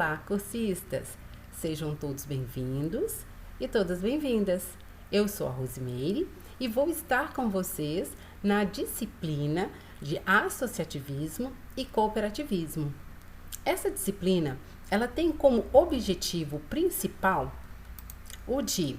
Olá, cursistas! Sejam todos bem-vindos e todas bem-vindas. Eu sou a Rosimeire e vou estar com vocês na disciplina de Associativismo e Cooperativismo. Essa disciplina, ela tem como objetivo principal o de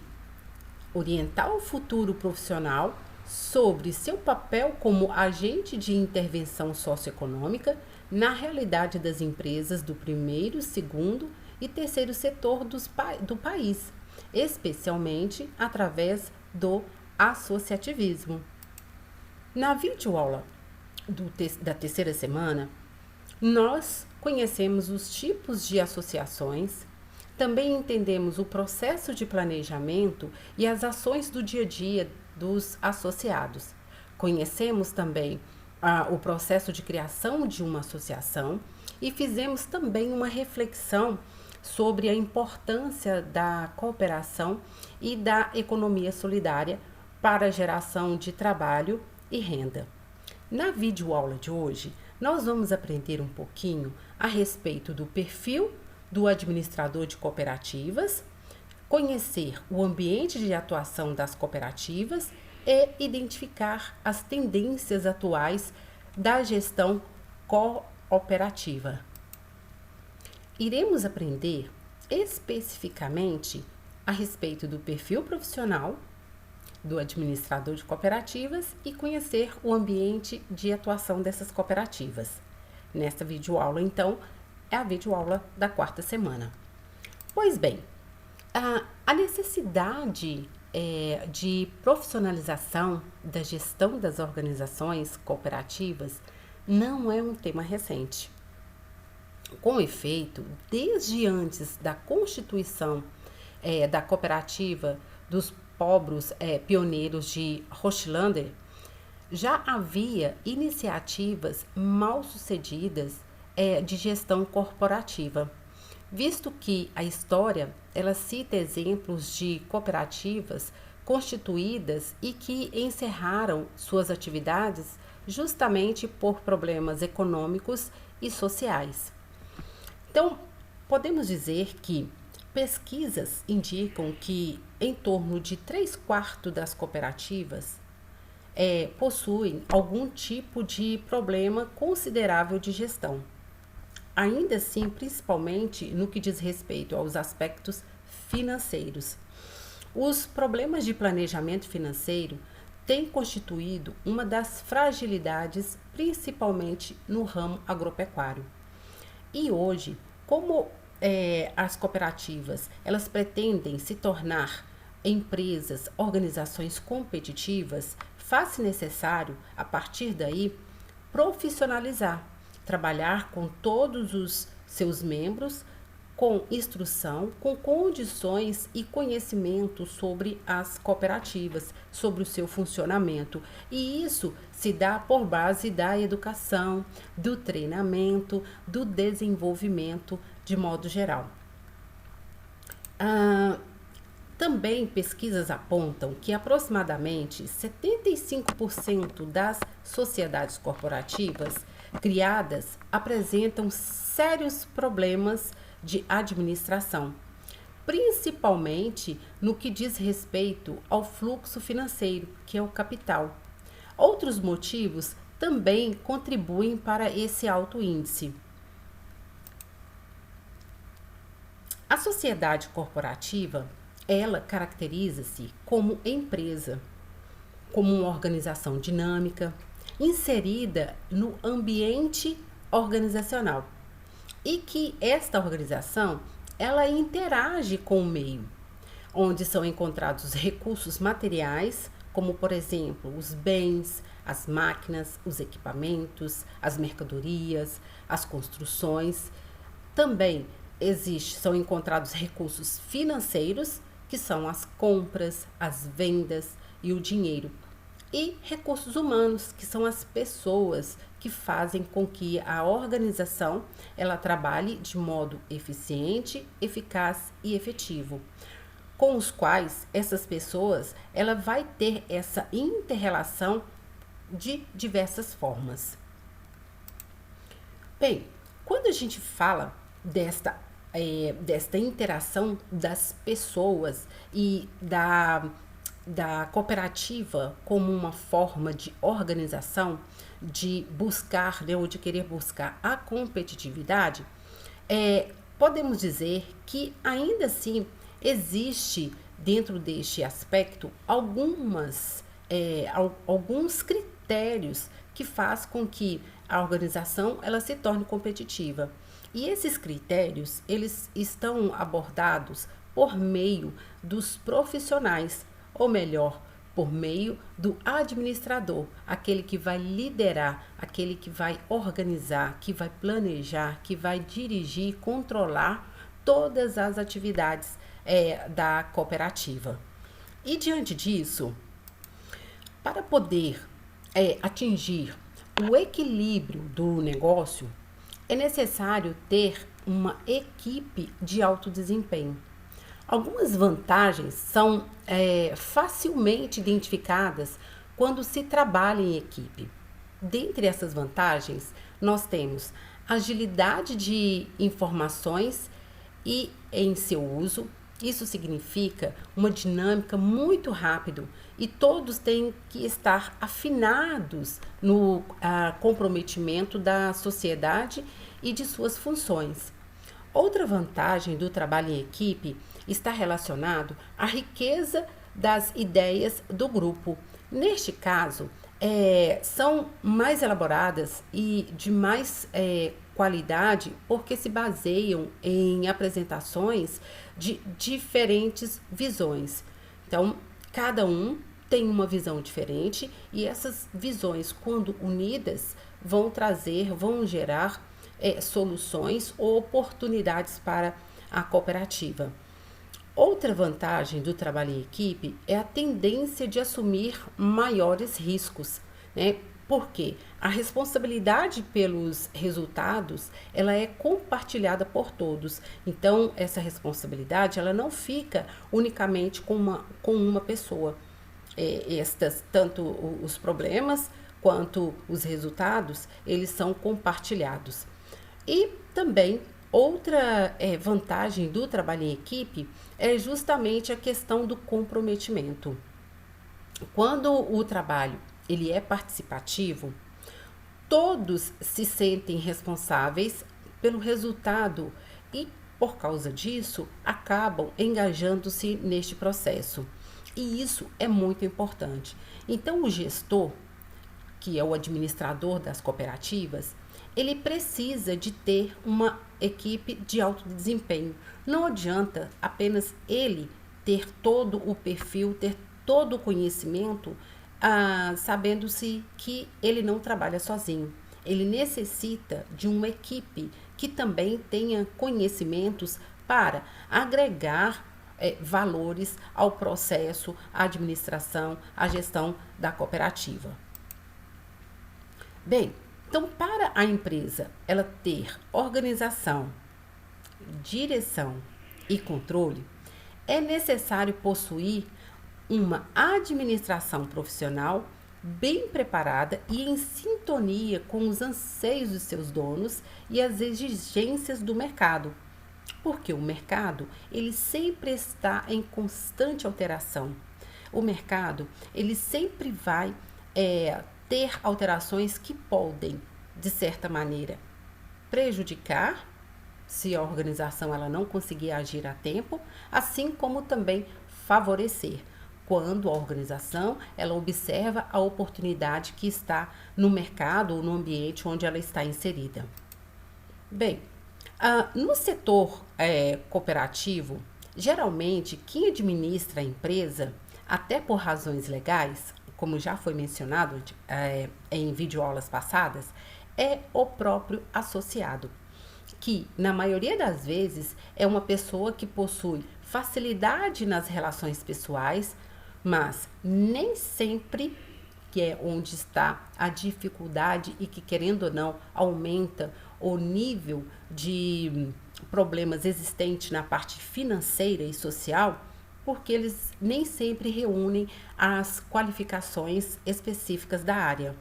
orientar o futuro profissional sobre seu papel como agente de intervenção socioeconômica na realidade das empresas do primeiro, segundo e terceiro setor do país, especialmente através do associativismo. Na videoaula da terceira semana, nós conhecemos os tipos de associações, também entendemos o processo de planejamento e as ações do dia a dia dos associados. Conhecemos também o processo de criação de uma associação e fizemos também uma reflexão sobre a importância da cooperação e da economia solidária para a geração de trabalho e renda. Na videoaula de hoje, nós vamos aprender um pouquinho a respeito do perfil do administrador de cooperativas, conhecer o ambiente de atuação das cooperativas e identificar as tendências atuais da gestão cooperativa. Iremos aprender especificamente a respeito do perfil profissional do administrador de cooperativas e conhecer o ambiente de atuação dessas cooperativas. Nesta videoaula, então, é a videoaula da quarta semana. Pois bem, a necessidade de profissionalização da gestão das organizações cooperativas não é um tema recente. Com efeito, desde antes da constituição da cooperativa dos pobres pioneiros de Rochlander, já havia iniciativas mal sucedidas de gestão corporativa, visto que a história ela cita exemplos de cooperativas constituídas e que encerraram suas atividades justamente por problemas econômicos e sociais. Então, podemos dizer que pesquisas indicam que em torno de 3/4 das cooperativas possuem algum tipo de problema considerável de gestão. Ainda assim, principalmente no que diz respeito aos aspectos financeiros. Os problemas de planejamento financeiro têm constituído uma das fragilidades, principalmente no ramo agropecuário. E hoje, como as cooperativas elas pretendem se tornar empresas, organizações competitivas, faz-se necessário, a partir daí, profissionalizar, trabalhar com todos os seus membros, com instrução, com condições e conhecimento sobre as cooperativas, sobre o seu funcionamento. E isso se dá por base da educação, do treinamento, do desenvolvimento de modo geral. Também pesquisas apontam que aproximadamente 75% das sociedades corporativas criadas apresentam sérios problemas de administração, principalmente no que diz respeito ao fluxo financeiro, que é o capital. Outros motivos também contribuem para esse alto índice. A sociedade corporativa, ela caracteriza-se como empresa, como uma organização dinâmica, inserida no ambiente organizacional e que esta organização ela interage com o meio, onde são encontrados recursos materiais, como por exemplo os bens, as máquinas, os equipamentos, as mercadorias, as construções. Também são encontrados recursos financeiros, que são as compras, as vendas e o dinheiro. E recursos humanos, que são as pessoas que fazem com que a organização ela trabalhe de modo eficiente, eficaz e efetivo, com os quais essas pessoas ela vai ter essa inter-relação de diversas formas. Bem, quando a gente fala desta desta interação das pessoas e da cooperativa como uma forma de organização, de buscar, né, ou de querer buscar a competitividade, podemos dizer que ainda assim existe dentro deste aspecto alguns critérios que faz com que a organização ela se torne competitiva. E esses critérios, eles estão abordados por meio dos profissionais, ou melhor, por meio do administrador, aquele que vai liderar, aquele que vai organizar, que vai planejar, que vai dirigir, controlar todas as atividades da cooperativa. E diante disso, para poder atingir o equilíbrio do negócio, é necessário ter uma equipe de alto desempenho. Algumas vantagens são facilmente identificadas quando se trabalha em equipe. Dentre essas vantagens, nós temos agilidade de informações e em seu uso. Isso significa uma dinâmica muito rápida e todos têm que estar afinados no comprometimento da sociedade e de suas funções. Outra vantagem do trabalho em equipe está relacionado à riqueza das ideias do grupo. Neste caso, são mais elaboradas e de mais qualidade porque se baseiam em apresentações de diferentes visões. Então, cada um tem uma visão diferente e essas visões, quando unidas, vão gerar soluções ou oportunidades para a cooperativa. Outra vantagem do trabalho em equipe é a tendência de assumir maiores riscos, né? Porque a responsabilidade pelos resultados, ela é compartilhada por todos. Então, essa responsabilidade, ela não fica unicamente com uma pessoa. Tanto os problemas quanto os resultados, eles são compartilhados. E também outra vantagem do trabalho em equipe é justamente a questão do comprometimento. Quando o trabalho ele é participativo, todos se sentem responsáveis pelo resultado e, por causa disso, acabam engajando-se neste processo. E isso é muito importante. Então, o gestor, que é o administrador das cooperativas, ele precisa de ter uma equipe de alto desempenho. Não adianta apenas ele ter todo o perfil, ter todo o conhecimento, sabendo-se que ele não trabalha sozinho. Ele necessita de uma equipe que também tenha conhecimentos para agregar valores ao processo, à administração, à gestão da cooperativa. Bem, então, para a empresa ela ter organização, direção e controle, é necessário possuir uma administração profissional bem preparada e em sintonia com os anseios dos seus donos e as exigências do mercado. Porque o mercado, ele sempre está em constante alteração. O mercado, ele sempre vai ter alterações que podem, de certa maneira, prejudicar se a organização ela não conseguir agir a tempo, assim como também favorecer quando a organização ela observa a oportunidade que está no mercado ou no ambiente onde ela está inserida. Bem, no setor cooperativo, geralmente quem administra a empresa, até por razões legais, como já foi mencionado em videoaulas passadas, é o próprio associado, que na maioria das vezes é uma pessoa que possui facilidade nas relações pessoais, mas nem sempre, que é onde está a dificuldade e que, querendo ou não, aumenta o nível de problemas existentes na parte financeira e social, porque eles nem sempre reúnem as qualificações específicas da área.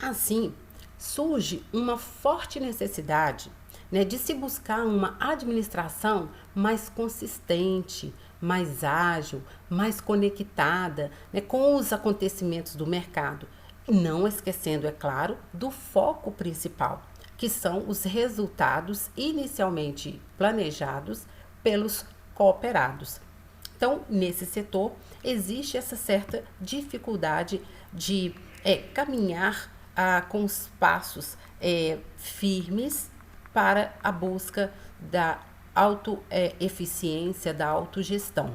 Assim, surge uma forte necessidade né, de se buscar uma administração mais consistente, mais ágil, mais conectada, né, com os acontecimentos do mercado. Não esquecendo, é claro, do foco principal, que são os resultados inicialmente planejados pelos cooperados. Então, nesse setor, existe essa certa dificuldade de caminhar com os passos firmes para a busca da autoeficiência, da autogestão.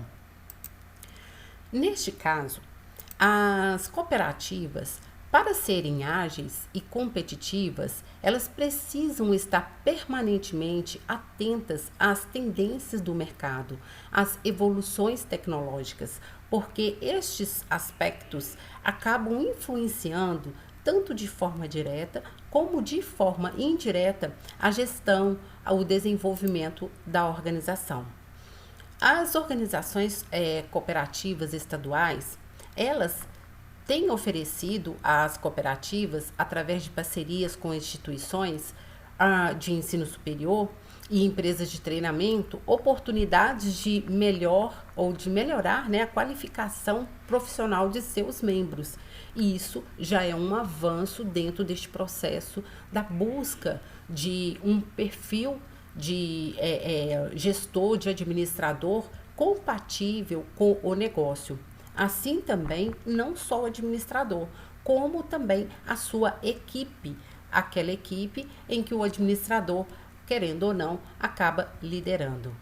Neste caso, as cooperativas, para serem ágeis e competitivas, elas precisam estar permanentemente atentas às tendências do mercado, às evoluções tecnológicas, porque estes aspectos acabam influenciando tanto de forma direta como de forma indireta a gestão, o desenvolvimento da organização. As organizações cooperativas estaduais, elas têm oferecido às cooperativas, através de parcerias com instituições de ensino superior e empresas de treinamento, oportunidades de melhorar, né, a qualificação profissional de seus membros. E isso já é um avanço dentro deste processo da busca de um perfil de gestor, de administrador compatível com o negócio. Assim também, não só o administrador, como também a sua equipe, aquela equipe em que o administrador, querendo ou não, acaba liderando.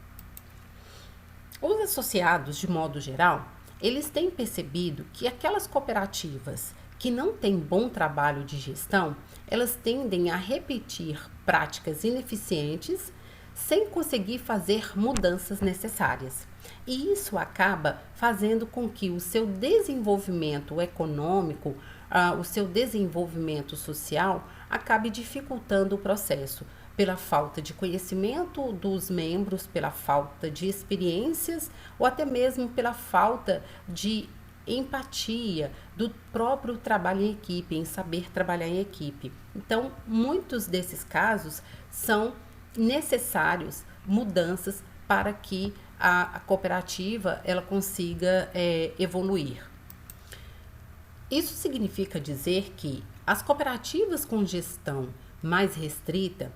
Os associados, de modo geral, eles têm percebido que aquelas cooperativas que não têm bom trabalho de gestão, elas tendem a repetir práticas ineficientes sem conseguir fazer mudanças necessárias. E isso acaba fazendo com que o seu desenvolvimento econômico, o seu desenvolvimento social, acabe dificultando o processo, pela falta de conhecimento dos membros, pela falta de experiências ou até mesmo pela falta de empatia do próprio trabalho em equipe, em saber trabalhar em equipe. Então, muitos desses casos são necessários mudanças para que a cooperativa ela consiga evoluir. Isso significa dizer que as cooperativas com gestão mais restrita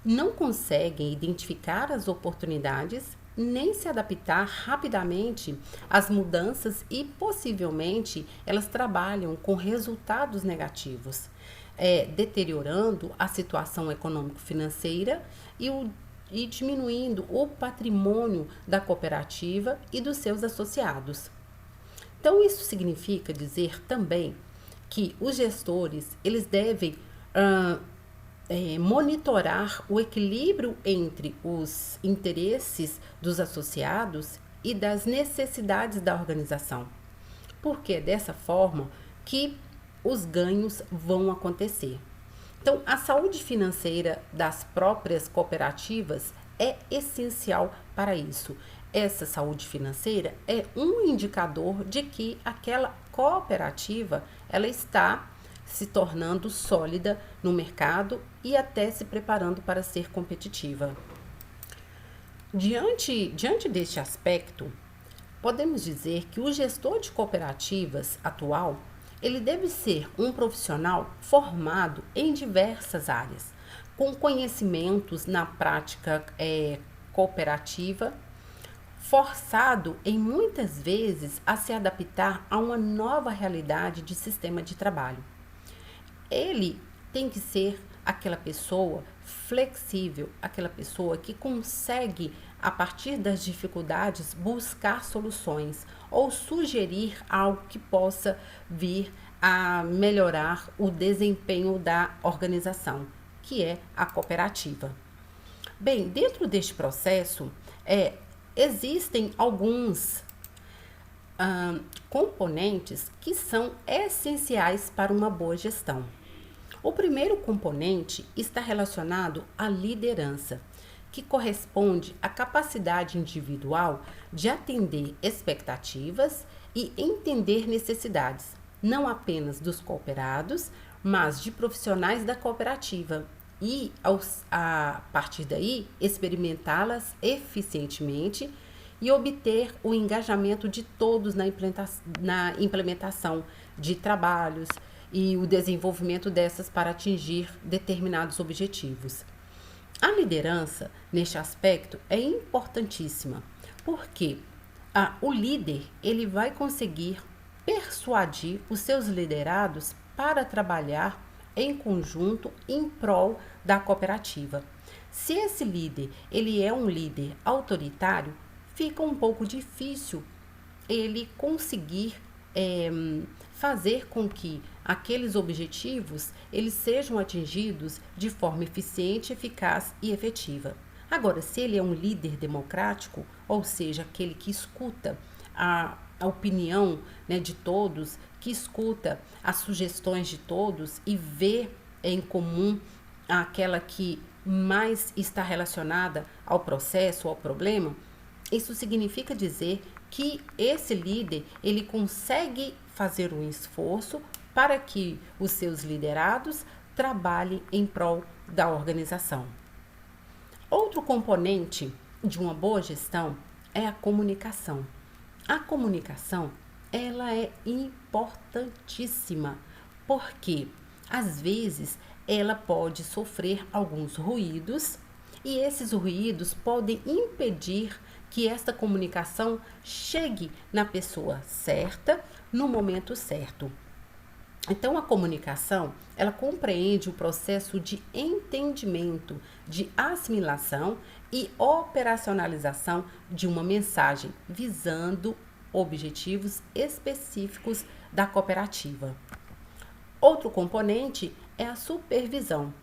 não conseguem identificar as oportunidades nem se adaptar rapidamente às mudanças e possivelmente elas trabalham com resultados negativos, deteriorando a situação econômico-financeira e diminuindo o patrimônio da cooperativa e dos seus associados. Então, isso significa dizer também que os gestores eles devem monitorar o equilíbrio entre os interesses dos associados e das necessidades da organização, porque é dessa forma que os ganhos vão acontecer. Então, a saúde financeira das próprias cooperativas é essencial para isso. Essa saúde financeira é um indicador de que aquela cooperativa ela está se tornando sólida no mercado e até se preparando para ser competitiva. Diante deste aspecto, podemos dizer que o gestor de cooperativas atual, ele deve ser um profissional formado em diversas áreas, com conhecimentos na prática cooperativa, forçado em muitas vezes a se adaptar a uma nova realidade de sistema de trabalho. Ele tem que ser aquela pessoa flexível, aquela pessoa que consegue, a partir das dificuldades, buscar soluções ou sugerir algo que possa vir a melhorar o desempenho da organização, que é a cooperativa. Bem, dentro deste processo, existem alguns componentes que são essenciais para uma boa gestão. O primeiro componente está relacionado à liderança, que corresponde à capacidade individual de atender expectativas e entender necessidades, não apenas dos cooperados, mas de profissionais da cooperativa a partir daí, experimentá-las eficientemente e obter o engajamento de todos na implementação de trabalhos e o desenvolvimento dessas para atingir determinados objetivos. A liderança, neste aspecto, é importantíssima, porque o líder ele vai conseguir persuadir os seus liderados para trabalhar em conjunto em prol da cooperativa. Se esse líder ele é um líder autoritário, fica um pouco difícil ele conseguir fazer com que aqueles objetivos eles sejam atingidos de forma eficiente, eficaz e efetiva. Agora, se ele é um líder democrático, ou seja, aquele que escuta a opinião, né, de todos, que escuta as sugestões de todos e vê em comum aquela que mais está relacionada ao processo, ao problema, isso significa dizer que esse líder ele consegue fazer um esforço para que os seus liderados trabalhem em prol da organização. Outro componente de uma boa gestão é a comunicação. A comunicação, ela é importantíssima, porque às vezes ela pode sofrer alguns ruídos e esses ruídos podem impedir que esta comunicação chegue na pessoa certa, no momento certo. Então, a comunicação, ela compreende o processo de entendimento, de assimilação e operacionalização de uma mensagem, visando objetivos específicos da cooperativa. Outro componente é a supervisão,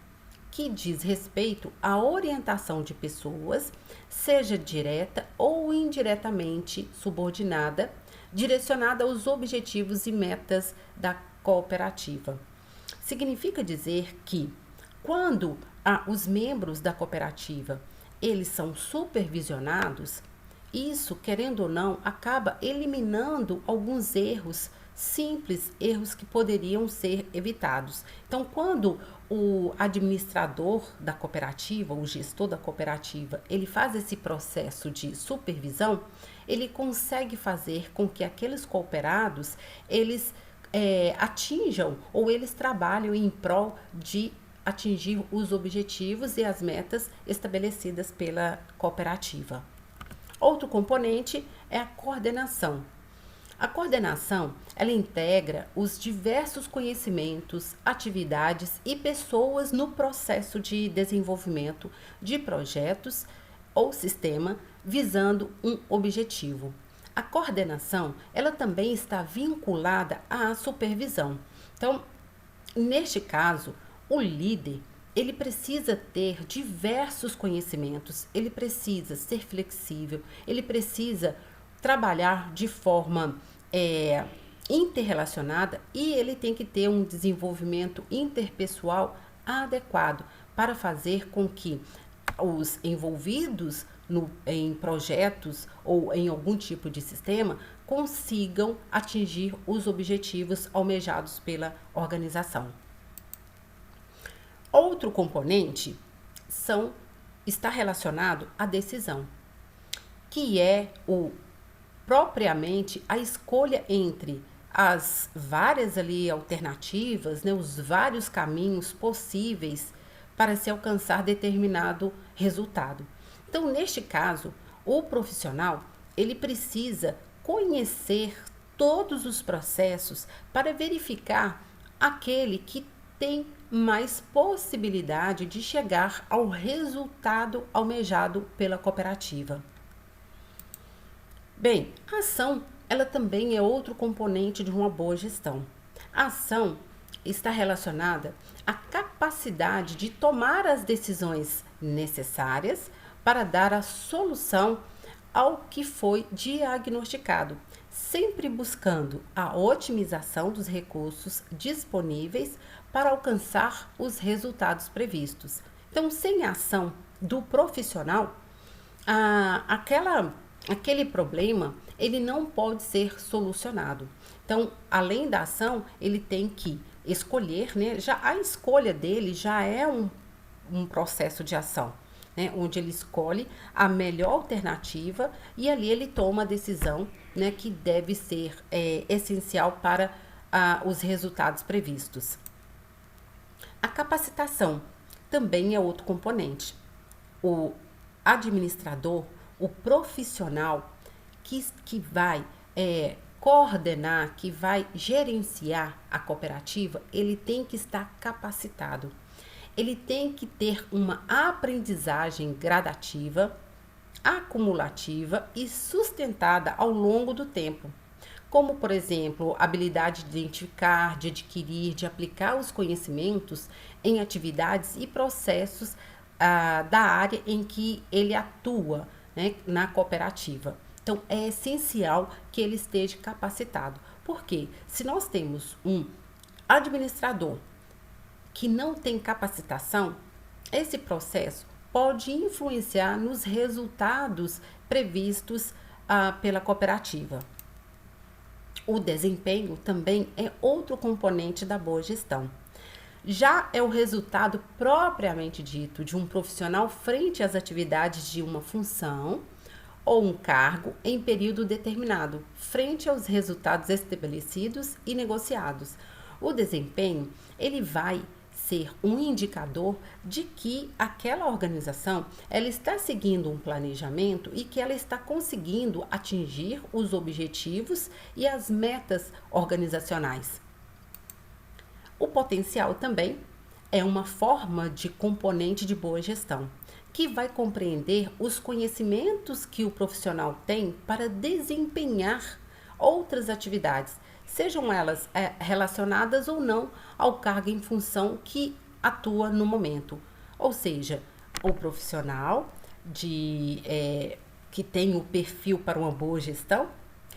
que diz respeito à orientação de pessoas, seja direta ou indiretamente subordinada, direcionada aos objetivos e metas da cooperativa. Significa dizer que quando os membros da cooperativa eles são supervisionados, isso, querendo ou não, acaba eliminando alguns erros simples, erros que poderiam ser evitados. Então, quando o administrador da cooperativa, o gestor da cooperativa, ele faz esse processo de supervisão, ele consegue fazer com que aqueles cooperados, eles atinjam ou eles trabalham em prol de atingir os objetivos e as metas estabelecidas pela cooperativa. Outro componente é a coordenação. A coordenação, ela integra os diversos conhecimentos, atividades e pessoas no processo de desenvolvimento de projetos ou sistema visando um objetivo. A coordenação, ela também está vinculada à supervisão. Então, neste caso, o líder, ele precisa ter diversos conhecimentos, ele precisa ser flexível, ele precisa trabalhar de forma interrelacionada e ele tem que ter um desenvolvimento interpessoal adequado para fazer com que os envolvidos em projetos ou em algum tipo de sistema consigam atingir os objetivos almejados pela organização. Outro componente está relacionado à decisão, que é propriamente a escolha entre as várias alternativas, né, os vários caminhos possíveis para se alcançar determinado resultado. Então, neste caso, o profissional, ele precisa conhecer todos os processos para verificar aquele que tem mais possibilidade de chegar ao resultado almejado pela cooperativa. Bem, a ação, ela também é outro componente de uma boa gestão. A ação está relacionada à capacidade de tomar as decisões necessárias para dar a solução ao que foi diagnosticado, sempre buscando a otimização dos recursos disponíveis para alcançar os resultados previstos. Então, sem a ação do profissional, aquele problema ele não pode ser solucionado. Então, além da ação, ele tem que escolher, né? Já a escolha dele já é um processo de ação, né, onde ele escolhe a melhor alternativa e ali ele toma a decisão, né, que deve ser essencial para os resultados previstos. A capacitação também é outro componente. O administrador, o profissional que vai coordenar, que vai gerenciar a cooperativa, ele tem que estar capacitado. Ele tem que ter uma aprendizagem gradativa, acumulativa e sustentada ao longo do tempo. Como, por exemplo, a habilidade de identificar, de adquirir, de aplicar os conhecimentos em atividades e processos da área em que ele atua, né, na cooperativa. Então, é essencial que ele esteja capacitado. Porque se nós temos um administrador que não tem capacitação, esse processo pode influenciar nos resultados previstos pela cooperativa. O desempenho também é outro componente da boa gestão. Já é o resultado propriamente dito de um profissional frente às atividades de uma função ou um cargo em período determinado, frente aos resultados estabelecidos e negociados. O desempenho, ele vai ser um indicador de que aquela organização ela está seguindo um planejamento e que ela está conseguindo atingir os objetivos e as metas organizacionais. O potencial também é uma forma de componente de boa gestão, que vai compreender os conhecimentos que o profissional tem para desempenhar outras atividades, sejam elas relacionadas ou não ao cargo em função que atua no momento. Ou seja, o profissional que tem o perfil para uma boa gestão,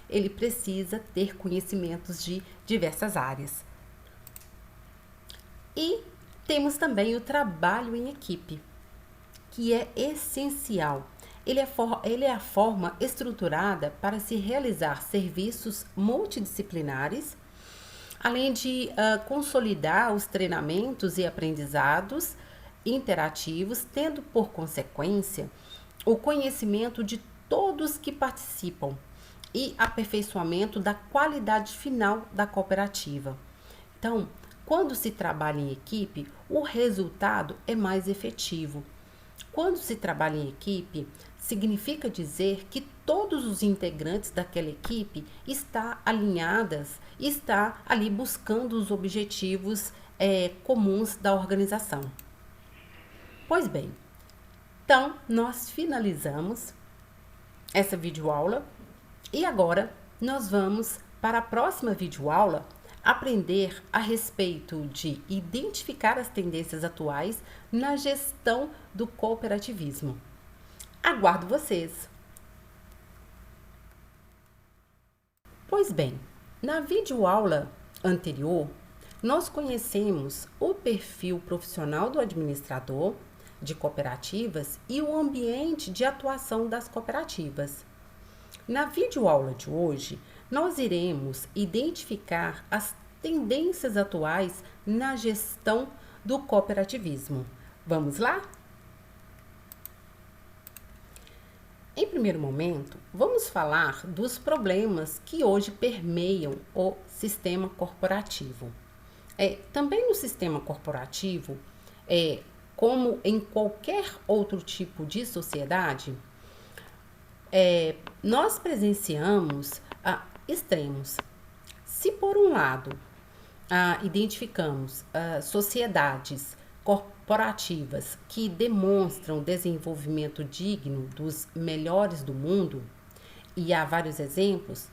ele precisa ter conhecimentos de diversas áreas. E temos também o trabalho em equipe, que é essencial. Ele é a forma estruturada para se realizar serviços multidisciplinares, além de consolidar os treinamentos e aprendizados interativos, tendo por consequência o conhecimento de todos que participam e aperfeiçoamento da qualidade final da cooperativa. Então, quando se trabalha em equipe, o resultado é mais efetivo. Quando se trabalha em equipe, significa dizer que todos os integrantes daquela equipe estão alinhadas, está ali buscando os objetivos comuns da organização. Pois bem, então nós finalizamos essa videoaula e agora nós vamos para a próxima videoaula aprender a respeito de identificar as tendências atuais na gestão do cooperativismo. Aguardo vocês! Pois bem, na videoaula anterior, nós conhecemos o perfil profissional do administrador de cooperativas e o ambiente de atuação das cooperativas. Na videoaula de hoje, nós iremos identificar as tendências atuais na gestão do cooperativismo. Vamos lá? Em primeiro momento, vamos falar dos problemas que hoje permeiam o sistema corporativo. Também no sistema corporativo, como em qualquer outro tipo de sociedade, nós presenciamos extremos. Se por um lado identificamos sociedades corporativas que demonstram desenvolvimento digno dos melhores do mundo, e há vários exemplos,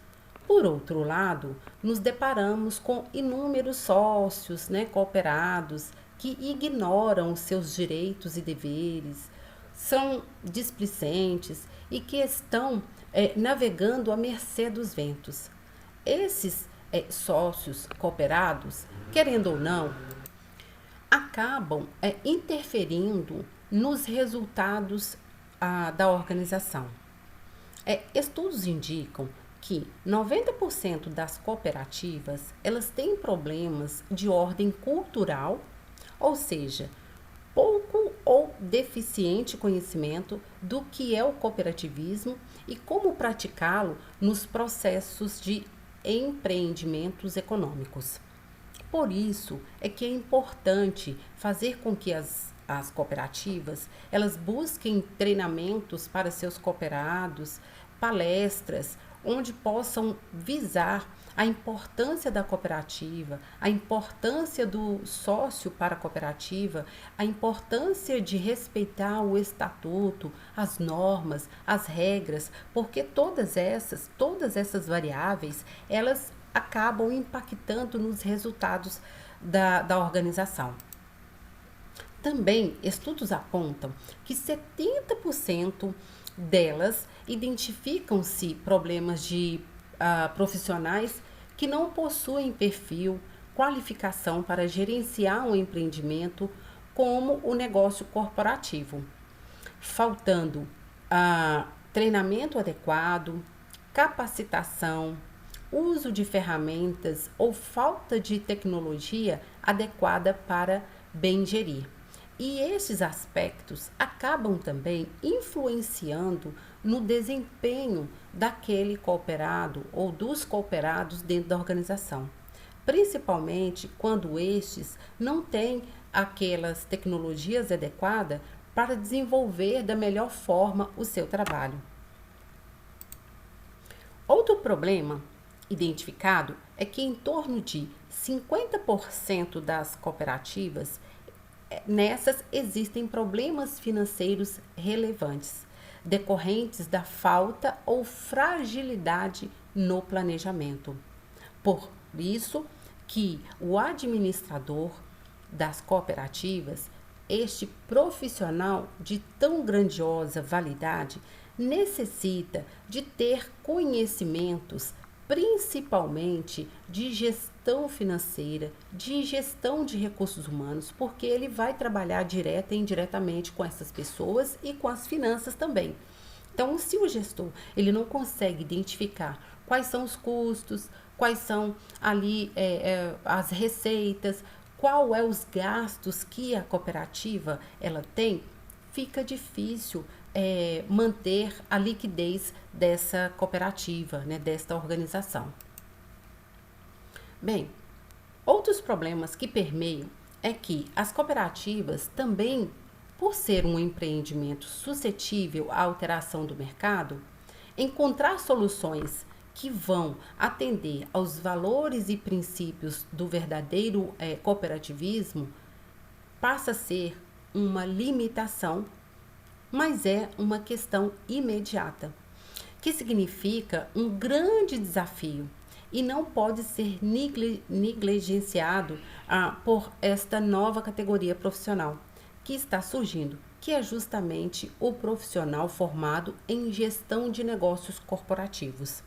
por outro lado, nos deparamos com inúmeros sócios, cooperados que ignoram os seus direitos e deveres, são displicentes e que estão navegando à mercê dos ventos. Esses sócios cooperados, querendo ou não, acabam interferindo nos resultados da organização. Estudos indicam que 90% das cooperativas elas têm problemas de ordem cultural, ou seja, pouco ou deficiente conhecimento do que é o cooperativismo e como praticá-lo nos processos de empreendimentos econômicos. Por isso é que é importante fazer com que as cooperativas elas busquem treinamentos para seus cooperados, palestras, onde possam visar a importância da cooperativa, a importância do sócio para a cooperativa, a importância de respeitar o estatuto, as normas, as regras, porque todas essas variáveis, elas acabam impactando nos resultados da organização. Também, estudos apontam que 70% delas identificam-se problemas de profissionais que não possuem perfil, qualificação para gerenciar um empreendimento como o negócio corporativo, faltando treinamento adequado, capacitação, uso de ferramentas ou falta de tecnologia adequada para bem gerir. E esses aspectos acabam também influenciando no desempenho daquele cooperado ou dos cooperados dentro da organização, principalmente quando estes não têm aquelas tecnologias adequadas para desenvolver da melhor forma o seu trabalho. Outro problema identificado é que em torno de 50% das cooperativas, nessas existem problemas financeiros relevantes, decorrentes da falta ou fragilidade no planejamento. Por isso que o administrador das cooperativas, este profissional de tão grandiosa validade, necessita de ter conhecimentos principalmente de gestão financeira, de gestão de recursos humanos, porque ele vai trabalhar direta e indiretamente com essas pessoas e com as finanças também. Então, se o gestor ele não consegue identificar quais são os custos, quais são ali as receitas, qual é os gastos que a cooperativa ela tem, fica difícil manter a liquidez dessa cooperativa, né, desta organização. Bem, outros problemas que permeiam é que as cooperativas também, por ser um empreendimento suscetível à alteração do mercado, encontrar soluções que vão atender aos valores e princípios do verdadeiro cooperativismo passa a ser uma limitação, mas é uma questão imediata, que significa um grande desafio e não pode ser negligenciado por esta nova categoria profissional que está surgindo, que é justamente o profissional formado em gestão de negócios cooperativos.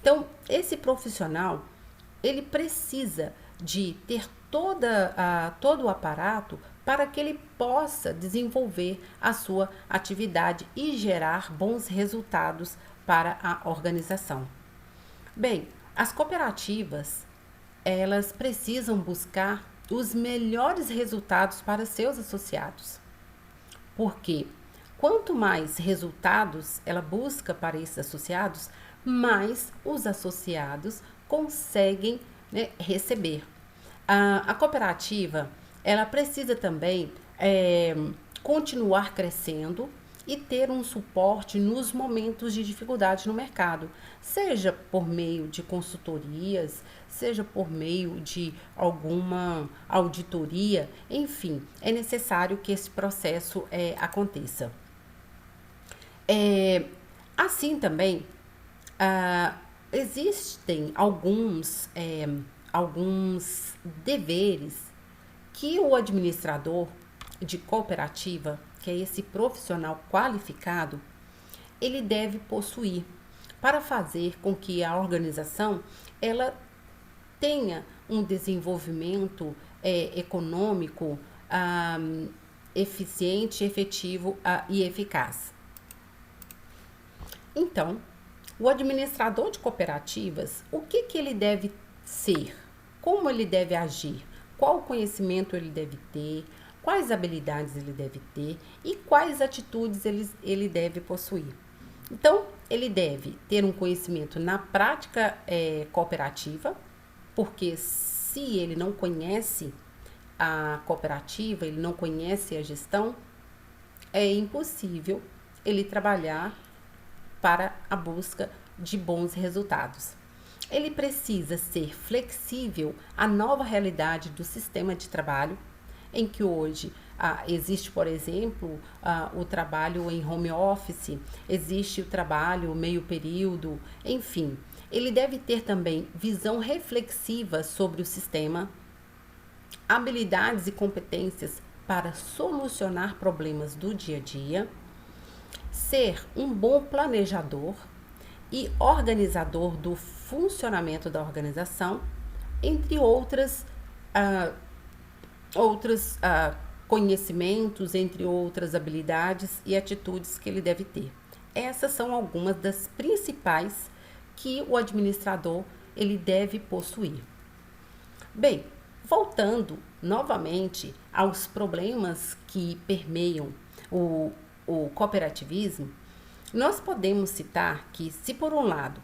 Então, esse profissional, ele precisa de ter todo o aparato para que ele possa desenvolver a sua atividade e gerar bons resultados para a organização. Bem, as cooperativas, elas precisam buscar os melhores resultados para seus associados, porque quanto mais resultados ela busca para esses associados, mais os associados conseguem, né, receber. A cooperativa ela precisa também continuar crescendo e ter um suporte nos momentos de dificuldade no mercado, seja por meio de consultorias, seja por meio de alguma auditoria, enfim, é necessário que esse processo aconteça. Assim também, existem alguns deveres que o administrador de cooperativa, que é esse profissional qualificado, ele deve possuir para fazer com que a organização ela tenha um desenvolvimento econômico eficiente, efetivo e eficaz. Então, o administrador de cooperativas, o que ele deve ser? Como ele deve agir? qual conhecimento ele deve ter, quais habilidades ele deve ter e quais atitudes ele deve possuir. Então, ele deve ter um conhecimento na prática cooperativa, porque se ele não conhece a cooperativa, ele não conhece a gestão, é impossível ele trabalhar para a busca de bons resultados. Ele precisa ser flexível à nova realidade do sistema de trabalho, em que hoje existe, por exemplo, o trabalho em home office, existe o trabalho meio período, enfim. Ele deve ter também visão reflexiva sobre o sistema, habilidades e competências para solucionar problemas do dia a dia, ser um bom planejador e organizador do funcionamento da organização, entre outros conhecimentos, entre outras habilidades e atitudes que ele deve ter. Essas são algumas das principais que o administrador ele deve possuir. Bem, voltando novamente aos problemas que permeiam o cooperativismo, nós podemos citar que, se por um lado,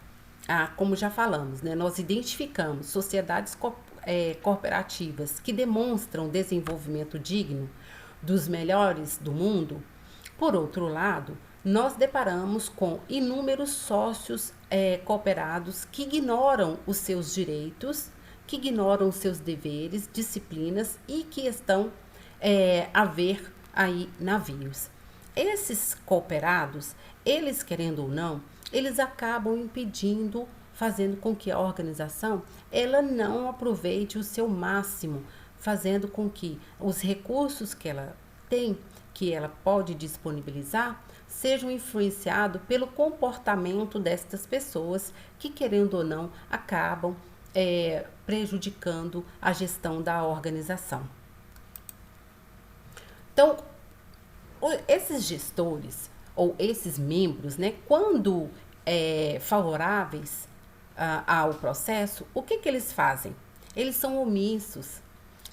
como já falamos, né, nós identificamos sociedades cooperativas que demonstram desenvolvimento digno dos melhores do mundo, por outro lado, nós deparamos com inúmeros sócios cooperados que ignoram os seus direitos, que ignoram os seus deveres, disciplinas e que estão a ver aí navios. Esses cooperados, eles querendo ou não, eles acabam impedindo, fazendo com que a organização ela não aproveite o seu máximo, fazendo com que os recursos que ela tem, que ela pode disponibilizar, sejam influenciados pelo comportamento destas pessoas que, querendo ou não, acabam prejudicando a gestão da organização. Então, esses gestores ou esses membros, né, quando favoráveis ao processo, o que eles fazem? Eles são omissos,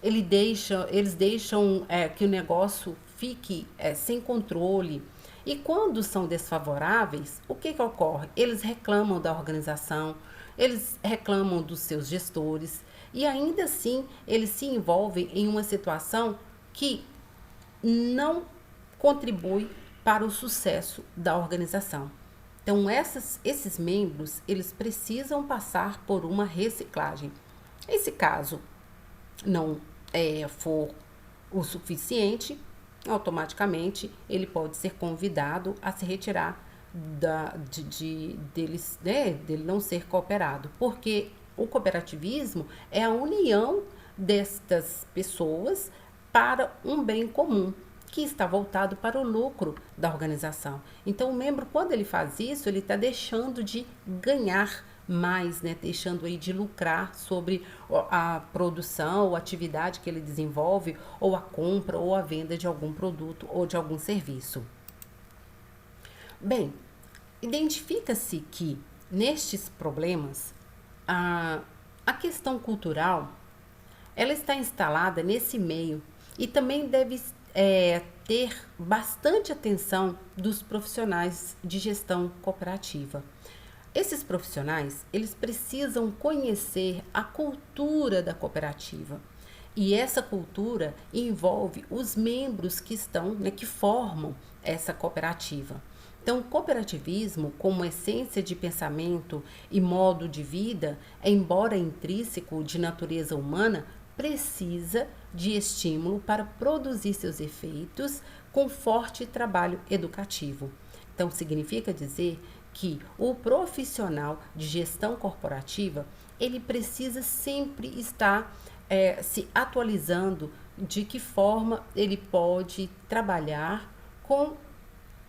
eles deixam que o negócio fique sem controle. E quando são desfavoráveis, o que ocorre? Eles reclamam da organização, eles reclamam dos seus gestores e ainda assim eles se envolvem em uma situação que não contribui para o sucesso da organização. Então, esses membros, eles precisam passar por uma reciclagem. E se caso não for o suficiente, automaticamente ele pode ser convidado a se retirar dele não ser cooperado, porque o cooperativismo é a união destas pessoas para um bem comum, que está voltado para o lucro da organização. Então, o membro, quando ele faz isso, ele está deixando de ganhar mais, né? Deixando aí de lucrar sobre a produção ou atividade que ele desenvolve, ou a compra ou a venda de algum produto ou de algum serviço. Bem, identifica-se que nestes problemas a questão cultural ela está instalada nesse meio e também deve ter bastante atenção dos profissionais de gestão cooperativa. Esses profissionais, eles precisam conhecer a cultura da cooperativa. E essa cultura envolve os membros que estão, né, que formam essa cooperativa. Então, o cooperativismo, como essência de pensamento e modo de vida, embora intrínseco de natureza humana, precisa de estímulo para produzir seus efeitos com forte trabalho educativo. Então, significa dizer que o profissional de gestão corporativa, ele precisa sempre estar se atualizando de que forma ele pode trabalhar com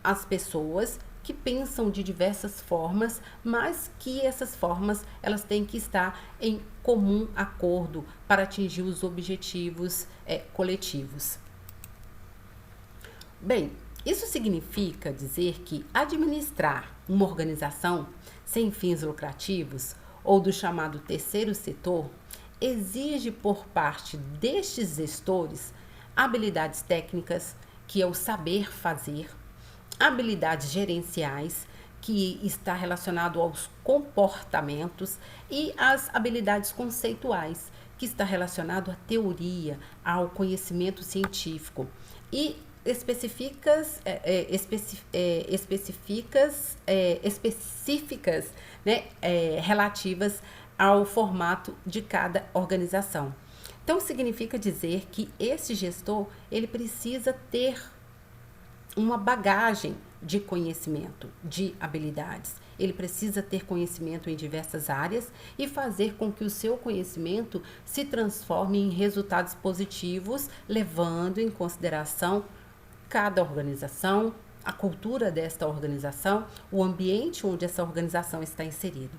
as pessoas que pensam de diversas formas, mas que essas formas elas têm que estar em comum acordo para atingir os objetivos coletivos. Bem, isso significa dizer que administrar uma organização sem fins lucrativos ou do chamado terceiro setor, exige por parte destes gestores habilidades técnicas, que é o saber fazer, habilidades gerenciais, que está relacionado aos comportamentos, e as habilidades conceituais, que está relacionado à teoria, ao conhecimento científico, e específicas, né, relativas ao formato de cada organização. Então, significa dizer que esse gestor, ele precisa ter uma bagagem de conhecimento, de habilidades. Ele precisa ter conhecimento em diversas áreas e fazer com que o seu conhecimento se transforme em resultados positivos, levando em consideração cada organização, a cultura desta organização, o ambiente onde essa organização está inserida.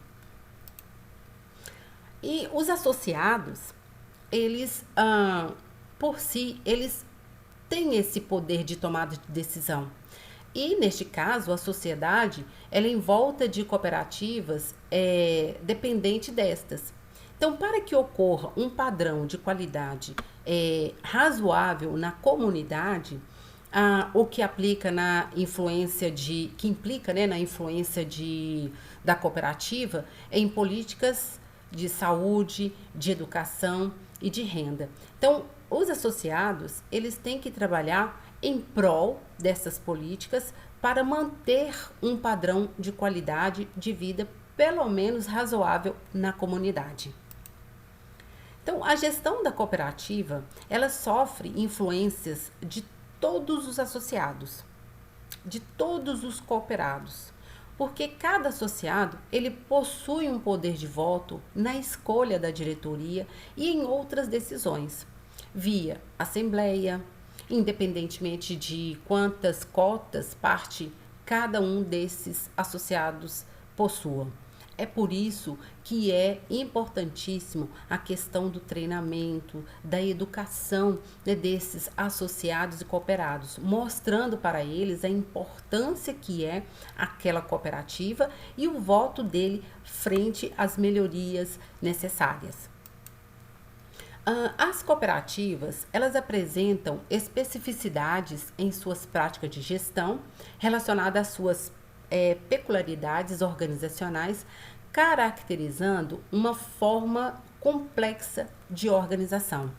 E os associados, eles, por si, eles têm esse poder de tomada de decisão. E, neste caso, a sociedade, ela é em volta de cooperativas dependente destas. Então, para que ocorra um padrão de qualidade razoável na comunidade, o que aplica na influência que implica, né, na influência da cooperativa em políticas de saúde, de educação e de renda. Então, os associados, eles têm que trabalhar em prol dessas políticas para manter um padrão de qualidade de vida pelo menos razoável na comunidade. Então, a gestão da cooperativa, ela sofre influências de todos os associados, de todos os cooperados, porque cada associado, ele possui um poder de voto na escolha da diretoria e em outras decisões, via assembleia, independentemente de quantas cotas parte cada um desses associados possua. É por isso que é importantíssimo a questão do treinamento, da educação, né, desses associados e cooperados, mostrando para eles a importância que é aquela cooperativa e o voto dele frente às melhorias necessárias. As cooperativas, elas apresentam especificidades em suas práticas de gestão relacionadas às suas peculiaridades organizacionais, caracterizando uma forma complexa de organização.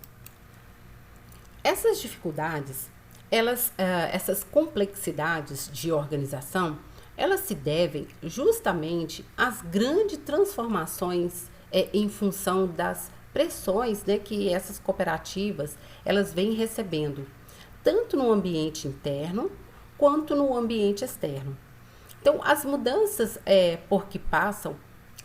Essas dificuldades, essas complexidades de organização, elas se devem justamente às grandes transformações em função das pressões, né, que essas cooperativas elas vêm recebendo, tanto no ambiente interno quanto no ambiente externo. Então, as mudanças por que passam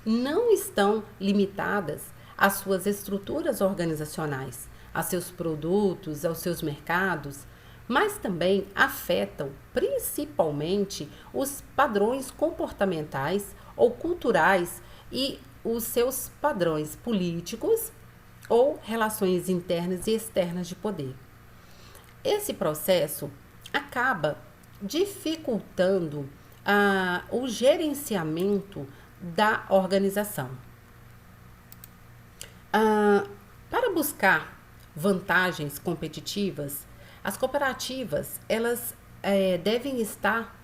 não estão limitadas às suas estruturas organizacionais, a seus produtos, aos seus mercados, mas também afetam principalmente os padrões comportamentais ou culturais e os seus padrões políticos ou relações internas e externas de poder. Esse processo acaba dificultando o gerenciamento da organização. Para buscar vantagens competitivas, as cooperativas elas devem estar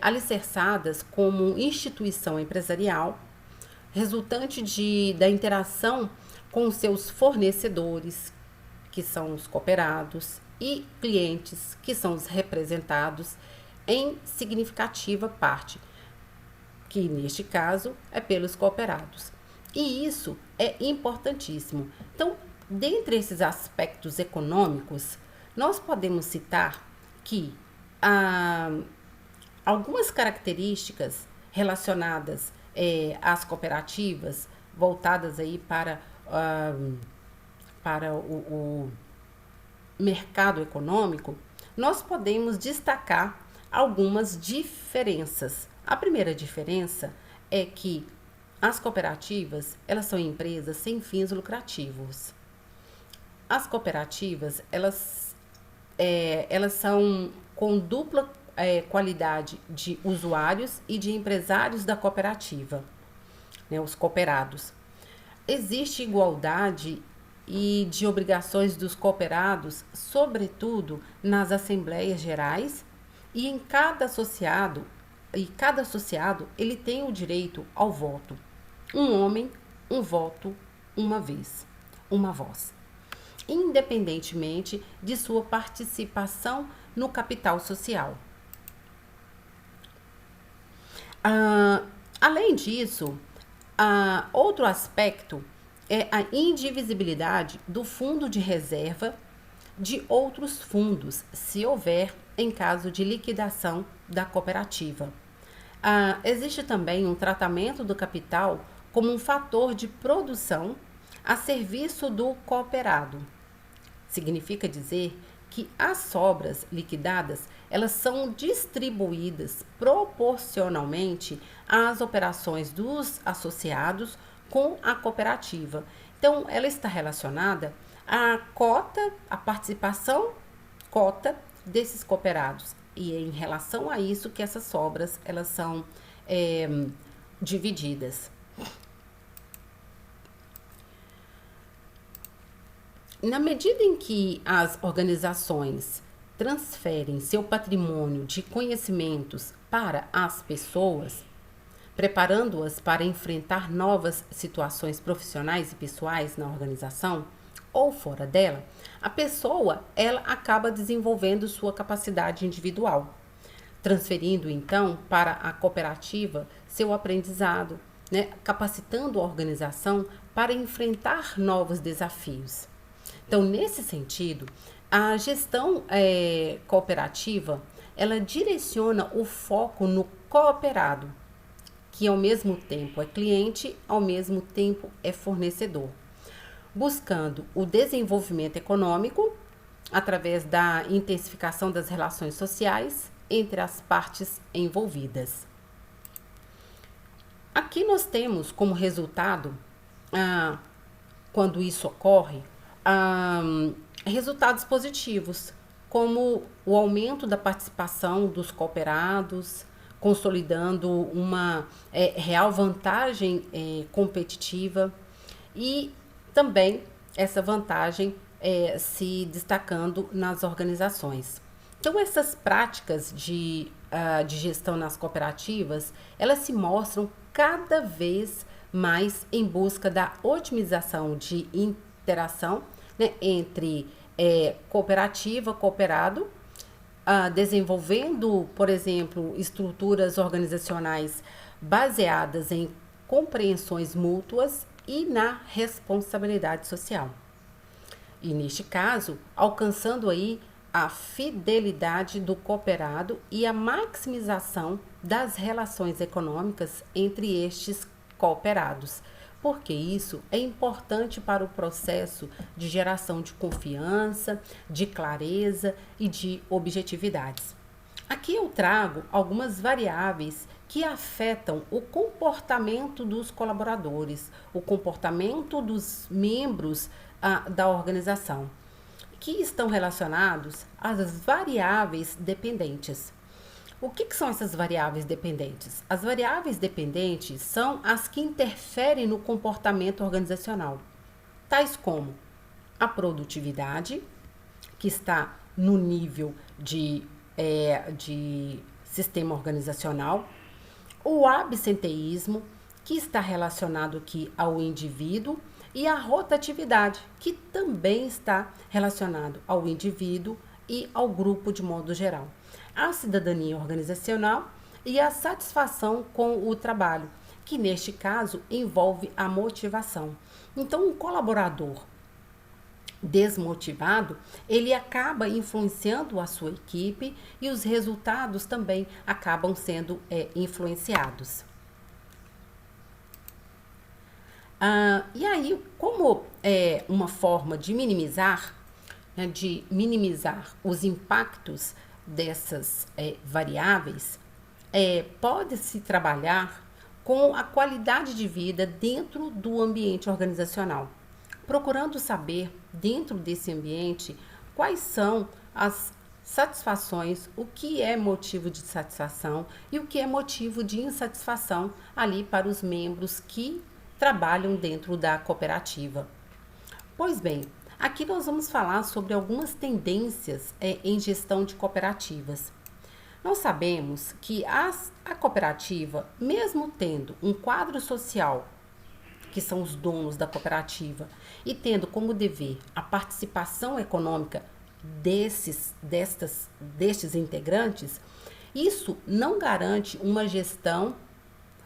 alicerçadas como instituição empresarial, resultante da interação com seus fornecedores, que são os cooperados, e clientes, que são os representados em significativa parte, que neste caso é pelos cooperados. E isso é importantíssimo. Então, dentre esses aspectos econômicos, nós podemos citar que algumas características relacionadas às cooperativas, voltadas aí para o mercado econômico, nós podemos destacar algumas diferenças. A primeira diferença é que as cooperativas, elas são empresas sem fins lucrativos. As cooperativas, elas são com dupla qualidade de usuários e de empresários da cooperativa, né, os cooperados. existe igualdade e de obrigações dos cooperados, sobretudo nas assembleias gerais, e em cada associado ele tem o direito ao voto. Um homem, um voto, uma vez, uma voz, independentemente de sua participação no capital social. Além disso, outro aspecto é a indivisibilidade do fundo de reserva de outros fundos, se houver em caso de liquidação da cooperativa. Existe também um tratamento do capital como um fator de produção a serviço do cooperado. Significa dizer que as sobras liquidadas elas são distribuídas proporcionalmente às operações dos associados com a cooperativa. Então, ela está relacionada à cota, à participação cota desses cooperados. E é em relação a isso que essas sobras elas são divididas. Na medida em que as organizações transferem seu patrimônio de conhecimentos para as pessoas, preparando-as para enfrentar novas situações profissionais e pessoais na organização ou fora dela, a pessoa ela acaba desenvolvendo sua capacidade individual, transferindo então para a cooperativa seu aprendizado, né, capacitando a organização para enfrentar novos desafios. Então, nesse sentido, a gestão cooperativa, ela direciona o foco no cooperado, que ao mesmo tempo é cliente, ao mesmo tempo é fornecedor, buscando o desenvolvimento econômico através da intensificação das relações sociais entre as partes envolvidas. Aqui nós temos como resultado, quando isso ocorre, resultados positivos, como o aumento da participação dos cooperados, consolidando uma real vantagem competitiva e também essa vantagem se destacando nas organizações. Então, essas práticas de gestão nas cooperativas, elas se mostram cada vez mais em busca da otimização de interação, né, entre cooperativa, cooperado, desenvolvendo, por exemplo, estruturas organizacionais baseadas em compreensões mútuas e na responsabilidade social. E neste caso, alcançando aí a fidelidade do cooperado e a maximização das relações econômicas entre estes cooperados, porque isso é importante para o processo de geração de confiança, de clareza e de objetividades. Aqui eu trago algumas variáveis que afetam o comportamento dos colaboradores, o comportamento dos membros da organização, que estão relacionados às variáveis dependentes. O que são essas variáveis dependentes? As variáveis dependentes são as que interferem no comportamento organizacional, tais como a produtividade, que está no nível de sistema organizacional, o absenteísmo, que está relacionado aqui ao indivíduo, e a rotatividade, que também está relacionado ao indivíduo e ao grupo de modo geral. A cidadania organizacional e a satisfação com o trabalho, que neste caso envolve a motivação. Então, um colaborador desmotivado, ele acaba influenciando a sua equipe e os resultados também acabam sendo influenciados. E aí, como uma forma de minimizar os impactos dessas variáveis, pode-se trabalhar com a qualidade de vida dentro do ambiente organizacional, procurando saber, dentro desse ambiente, quais são as satisfações, o que é motivo de satisfação e o que é motivo de insatisfação ali para os membros que trabalham dentro da cooperativa. Pois bem, aqui nós vamos falar sobre algumas tendências em gestão de cooperativas. Nós sabemos que a cooperativa, mesmo tendo um quadro social, que são os donos da cooperativa, e tendo como dever a participação econômica destes integrantes, isso não garante uma gestão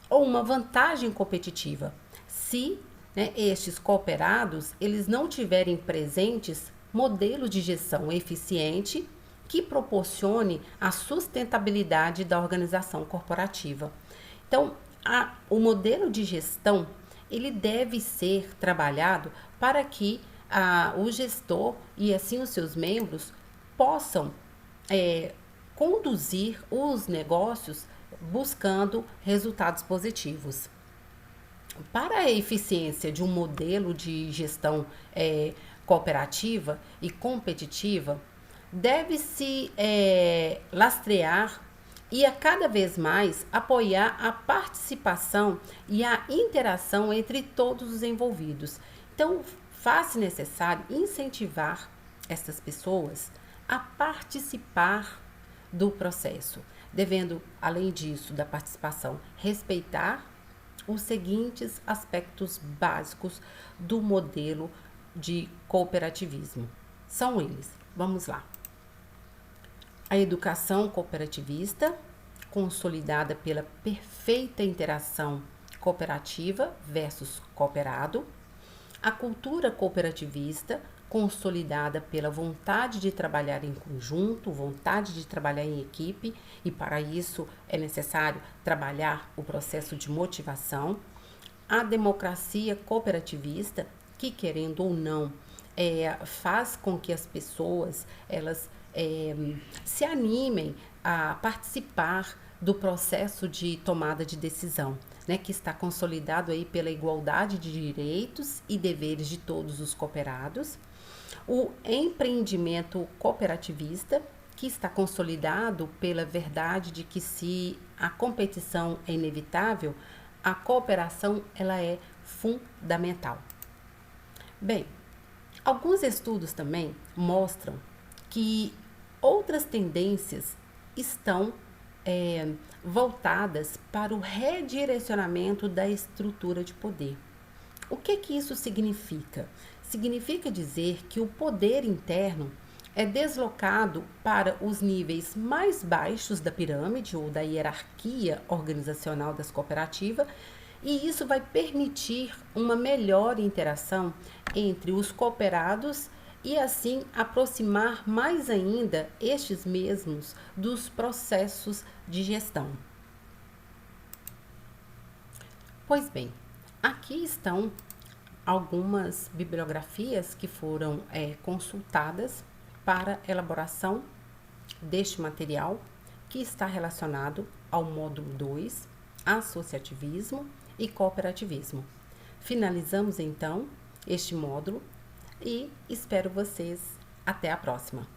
ou uma vantagem competitiva se, né, estes cooperados eles não tiverem presentes modelos de gestão eficiente que proporcione a sustentabilidade da organização corporativa. Então, o modelo de gestão ele deve ser trabalhado para que o gestor e assim os seus membros possam conduzir os negócios buscando resultados positivos. Para a eficiência de um modelo de gestão cooperativa e competitiva, deve-se lastrear e a cada vez mais apoiar a participação e a interação entre todos os envolvidos. Então, faz-se necessário incentivar essas pessoas a participar do processo, devendo, além disso, da participação, respeitar os seguintes aspectos básicos do modelo de cooperativismo. São eles, vamos lá. A educação cooperativista, consolidada pela perfeita interação cooperativa versus cooperado. A cultura cooperativista, consolidada pela vontade de trabalhar em conjunto, vontade de trabalhar em equipe, e para isso é necessário trabalhar o processo de motivação. A democracia cooperativista, que querendo ou não, faz com que as pessoas elas se animem a participar do processo de tomada de decisão, né, que está consolidado aí pela igualdade de direitos e deveres de todos os cooperados. O empreendimento cooperativista, que está consolidado pela verdade de que se a competição é inevitável, a cooperação ela é fundamental. Bem, alguns estudos também mostram que outras tendências estão voltadas para o redirecionamento da estrutura de poder. O que isso significa? Significa dizer que o poder interno é deslocado para os níveis mais baixos da pirâmide ou da hierarquia organizacional das cooperativas, e isso vai permitir uma melhor interação entre os cooperados e assim aproximar mais ainda estes mesmos dos processos de gestão. Pois bem, aqui estão algumas bibliografias que foram consultadas para elaboração deste material, que está relacionado ao módulo 2, associativismo e cooperativismo. Finalizamos então este módulo e espero vocês até a próxima.